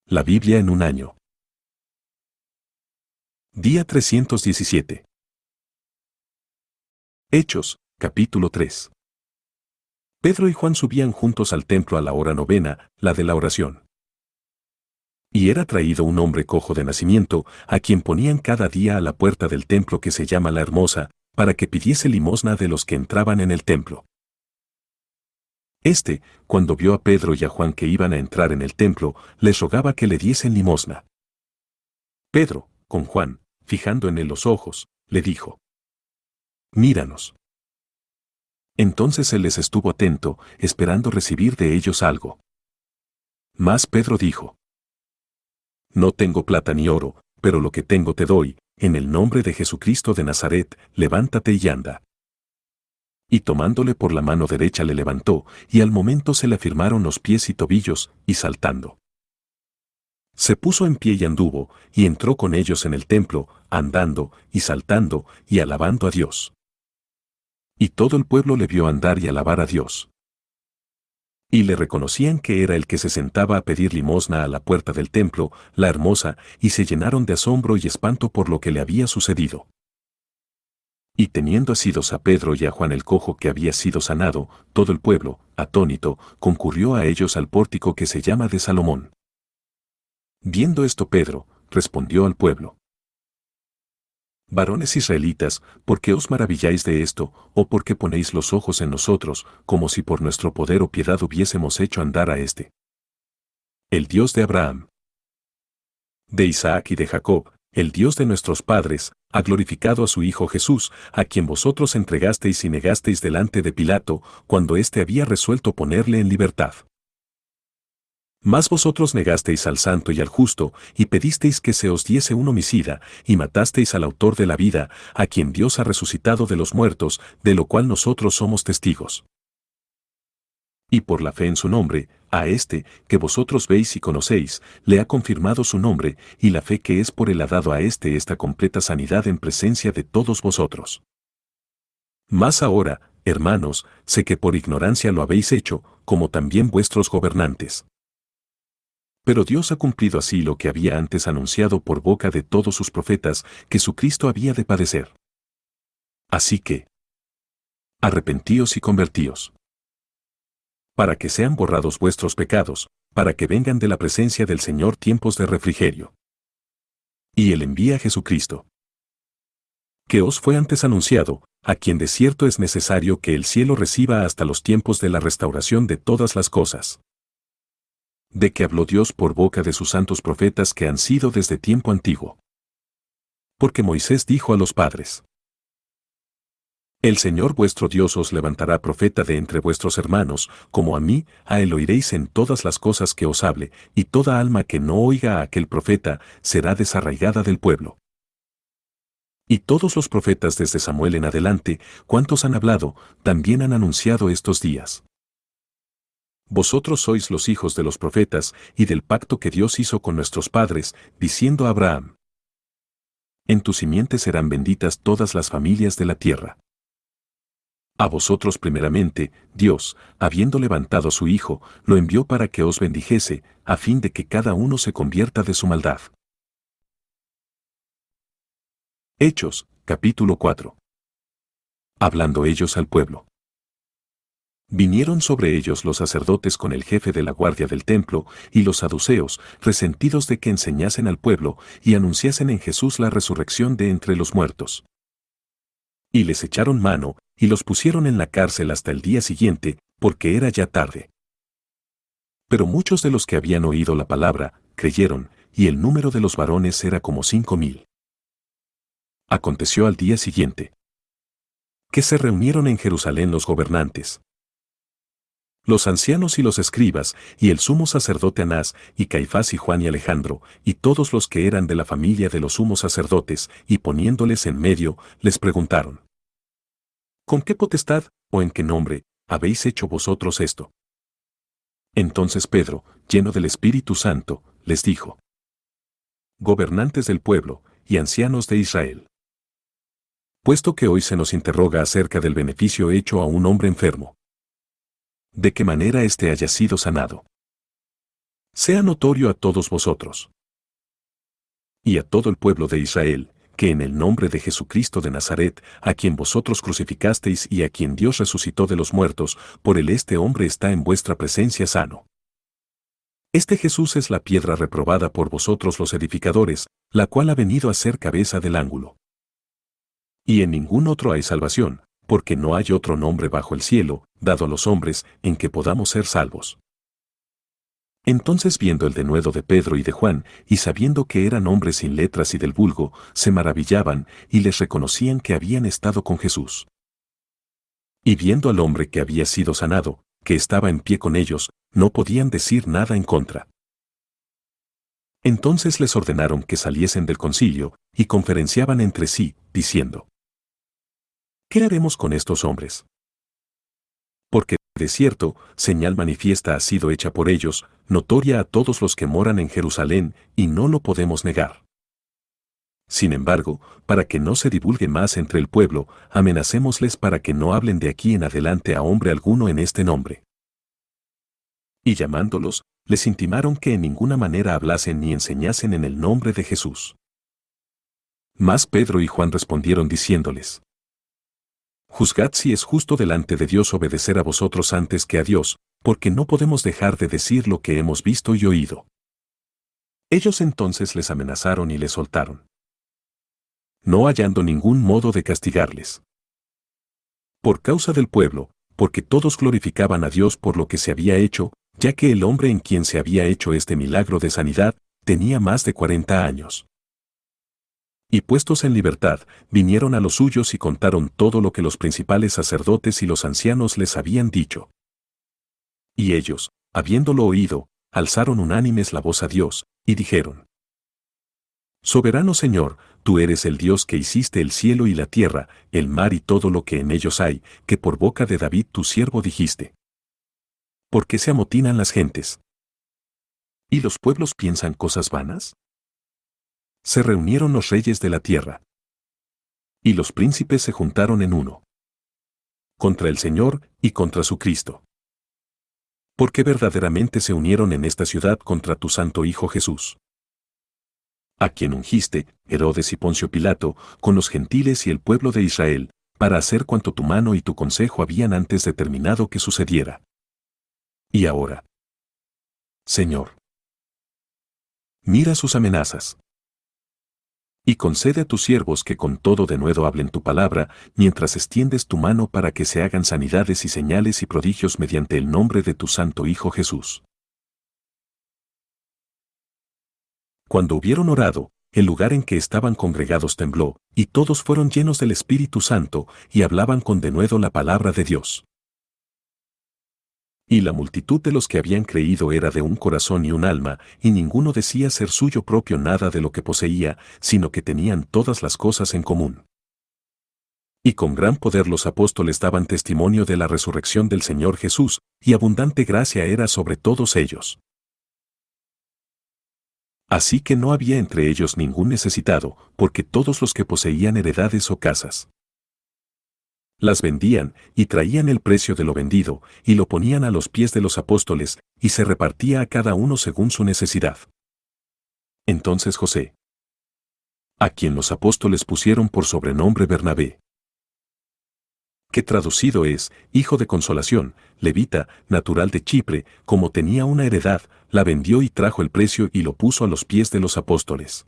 La Biblia en un año. Día 317. Hechos, capítulo 3. Pedro y Juan subían juntos al templo a la hora novena, la de la oración. Y era traído un hombre cojo de nacimiento, a quien ponían cada día a la puerta del templo que se llama La Hermosa, para que pidiese limosna de los que entraban en el templo. Cuando vio a Pedro y a Juan que iban a entrar en el templo, les rogaba que le diesen limosna. Pedro, con Juan, fijando en él los ojos, le dijo: Míranos. Entonces él les estuvo atento, esperando recibir de ellos algo. Mas Pedro dijo: No tengo plata ni oro, pero lo que tengo te doy, en el nombre de Jesucristo de Nazaret, levántate y anda. Y tomándole por la mano derecha le levantó, y al momento se le afirmaron los pies y tobillos, y saltando. Se puso en pie y anduvo, y entró con ellos en el templo, andando, y saltando, y alabando a Dios. Y todo el pueblo le vio andar y alabar a Dios. Y le reconocían que era el que se sentaba a pedir limosna a la puerta del templo, La Hermosa, y se llenaron de asombro y espanto por lo que le había sucedido. Y teniendo asidos a Pedro y a Juan el cojo que había sido sanado, todo el pueblo, atónito, concurrió a ellos al pórtico que se llama de Salomón. Viendo esto Pedro, respondió al pueblo: Varones israelitas, ¿por qué os maravilláis de esto, o por qué ponéis los ojos en nosotros, como si por nuestro poder o piedad hubiésemos hecho andar a este? El Dios de Abraham, de Isaac y de Jacob, el Dios de nuestros padres, ha glorificado a su Hijo Jesús, a quien vosotros entregasteis y negasteis delante de Pilato, cuando éste había resuelto ponerle en libertad. Mas vosotros negasteis al santo y al justo, y pedisteis que se os diese un homicida, y matasteis al autor de la vida, a quien Dios ha resucitado de los muertos, de lo cual nosotros somos testigos. Y por la fe en su nombre, a que vosotros veis y conocéis, le ha confirmado su nombre, y la fe que es por él ha dado a esta completa sanidad en presencia de todos vosotros. Mas ahora, hermanos, sé que por ignorancia lo habéis hecho, como también vuestros gobernantes. Pero Dios ha cumplido así lo que había antes anunciado por boca de todos sus profetas, que su Cristo había de padecer. Así que, arrepentíos y convertíos, para que sean borrados vuestros pecados, para que vengan de la presencia del Señor tiempos de refrigerio. Y Él envía a Jesucristo, que os fue antes anunciado, a quien de cierto es necesario que el cielo reciba hasta los tiempos de la restauración de todas las cosas, de que habló Dios por boca de sus santos profetas que han sido desde tiempo antiguo. Porque Moisés dijo a los padres: El Señor vuestro Dios os levantará profeta de entre vuestros hermanos, como a mí, a él oiréis en todas las cosas que os hable, y toda alma que no oiga a aquel profeta será desarraigada del pueblo. Y todos los profetas desde Samuel en adelante, cuantos han hablado, también han anunciado estos días. Vosotros sois los hijos de los profetas y del pacto que Dios hizo con nuestros padres, diciendo a Abraham: En tu simiente serán benditas todas las familias de la tierra. A vosotros primeramente, Dios, habiendo levantado a su Hijo, lo envió para que os bendijese, a fin de que cada uno se convierta de su maldad. Hechos, capítulo 4. Hablando ellos al pueblo. Vinieron sobre ellos los sacerdotes con el jefe de la guardia del templo, y los saduceos, resentidos de que enseñasen al pueblo, y anunciasen en Jesús la resurrección de entre los muertos. Y les echaron mano, y los pusieron en la cárcel hasta el día siguiente, porque era ya tarde. Pero muchos de los que habían oído la palabra, creyeron, y el número de los varones era como 5,000. Aconteció al día siguiente, que se reunieron en Jerusalén los gobernantes, los ancianos y los escribas, y el sumo sacerdote Anás, y Caifás y Juan y Alejandro, y todos los que eran de la familia de los sumos sacerdotes, y poniéndoles en medio, les preguntaron: ¿Con qué potestad, o en qué nombre, habéis hecho vosotros esto? Entonces Pedro, lleno del Espíritu Santo, les dijo: Gobernantes del pueblo, y ancianos de Israel, puesto que hoy se nos interroga acerca del beneficio hecho a un hombre enfermo, ¿de qué manera éste haya sido sanado? sea notorio a todos vosotros y a todo el pueblo de Israel, que en el nombre de Jesucristo de Nazaret, a quien vosotros crucificasteis y a quien Dios resucitó de los muertos, por él este hombre está en vuestra presencia sano. Este Jesús es la piedra reprobada por vosotros los edificadores, la cual ha venido a ser cabeza del ángulo. Y en ningún otro hay salvación, porque no hay otro nombre bajo el cielo, dado a los hombres, en que podamos ser salvos. Entonces viendo el denuedo de Pedro y de Juan, y sabiendo que eran hombres sin letras y del vulgo, se maravillaban, y les reconocían que habían estado con Jesús. Y viendo al hombre que había sido sanado, que estaba en pie con ellos, no podían decir nada en contra. Entonces les ordenaron que saliesen del concilio, y conferenciaban entre sí, diciendo: ¿Qué haremos con estos hombres? Porque, de cierto, señal manifiesta ha sido hecha por ellos, notoria a todos los que moran en Jerusalén, y no lo podemos negar. Sin embargo, para que no se divulgue más entre el pueblo, amenacémosles para que no hablen de aquí en adelante a hombre alguno en este nombre. Y llamándolos, les intimaron que en ninguna manera hablasen ni enseñasen en el nombre de Jesús. Mas Pedro y Juan respondieron diciéndoles: Juzgad si es justo delante de Dios obedecer a vosotros antes que a Dios, porque no podemos dejar de decir lo que hemos visto y oído. Ellos entonces les amenazaron y les soltaron, no hallando ningún modo de castigarles. Por causa del pueblo, porque todos glorificaban a Dios por lo que se había hecho, ya que el hombre en quien se había hecho este milagro de sanidad tenía más de 40 años. Y puestos en libertad, vinieron a los suyos y contaron todo lo que los principales sacerdotes y los ancianos les habían dicho. Y ellos, habiéndolo oído, alzaron unánimes la voz a Dios, y dijeron: Soberano Señor, tú eres el Dios que hiciste el cielo y la tierra, el mar y todo lo que en ellos hay, que por boca de David tu siervo dijiste. ¿Por qué se amotinan las gentes? ¿Y los pueblos piensan cosas vanas? Se reunieron los reyes de la tierra, y los príncipes se juntaron en uno, contra el Señor y contra su Cristo. Porque verdaderamente se unieron en esta ciudad contra tu santo Hijo Jesús, a quien ungiste, Herodes y Poncio Pilato, con los gentiles y el pueblo de Israel, para hacer cuanto tu mano y tu consejo habían antes determinado que sucediera. Y ahora, Señor, mira sus amenazas. Y concede a tus siervos que con todo denuedo hablen tu palabra, mientras extiendes tu mano para que se hagan sanidades y señales y prodigios mediante el nombre de tu santo Hijo Jesús. Cuando hubieron orado, el lugar en que estaban congregados tembló, y todos fueron llenos del Espíritu Santo, y hablaban con denuedo la palabra de Dios. Y la multitud de los que habían creído era de un corazón y un alma, y ninguno decía ser suyo propio nada de lo que poseía, sino que tenían todas las cosas en común. Y con gran poder los apóstoles daban testimonio de la resurrección del Señor Jesús, y abundante gracia era sobre todos ellos. Así que no había entre ellos ningún necesitado, porque todos los que poseían heredades o casas las vendían, y traían el precio de lo vendido, y lo ponían a los pies de los apóstoles, y se repartía a cada uno según su necesidad. Entonces José, a quien los apóstoles pusieron por sobrenombre Bernabé, que traducido es, hijo de consolación, levita, natural de Chipre, como tenía una heredad, la vendió y trajo el precio y lo puso a los pies de los apóstoles.